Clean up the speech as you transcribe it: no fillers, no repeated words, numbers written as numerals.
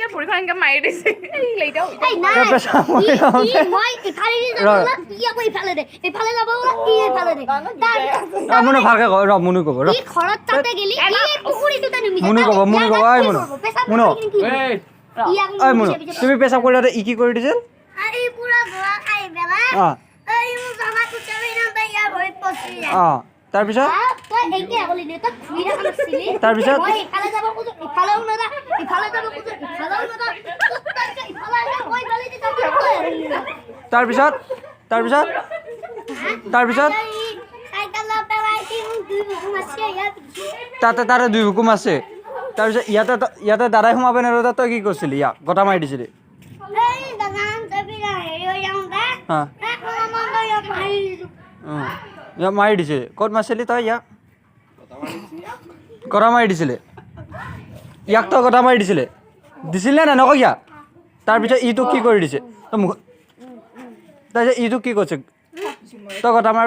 এনেকে ভৰিখন এনেকে মাৰি দিছে লেইটাও মই ইফালে দি যাব না ই আকৌ ইফালে দে ইফালে যাব না ই ইফালে দে মুনু ভালকে ক ৰ মুনু ক'ব ৰ ই ঘৰত তাতে গেলি ই পুখুৰীটোতে নুমি মুনু ক'ব আই মুনু মুনু ঐ মুনু তুমি পেচাব কৰিলে ই কি কৰি দিছিল আই পুৰা গোৱা খাই বেলা এই মোৰ জামাটো চলি না তাই ইয়া ভৰিত পছি তাৰপিছত তই এইকে আগলি নে তই ঘুৰি থকা নাছিলি তাৰপিছত মই ইফালে যাব খোজো ইফালেও নৰা ইফালে যাব খোজো ইফালেও নৰা তই ইফালে আহে মই গালি দি তাৰপিছত সাইকেলৰ পেলাই দি মোক দুই বুকু মাছি ইয়াত তাতে দুই হুকুম আছে তাৰপিছত ইয়াতে দাদাই সোমাব নোৱাৰে তই কি কৰিছিলি ইয়াক গটা মাৰি দিছিলি এই দাদান যাবি না হেৰি হৈ যাওঁ দে ইয়াক মাৰি দিছিলে ক'ত মাৰিছিলি তই ইয়াক গটা মাৰি দিছিলে ইয়াক তই গটা মাৰি দিছিলে নে নকয় ইয়াক তাৰপিছত ইটোক কি কৰি দিছে তই তাৰপিছত ইটোক কি কৰিছে তই গটা মাৰি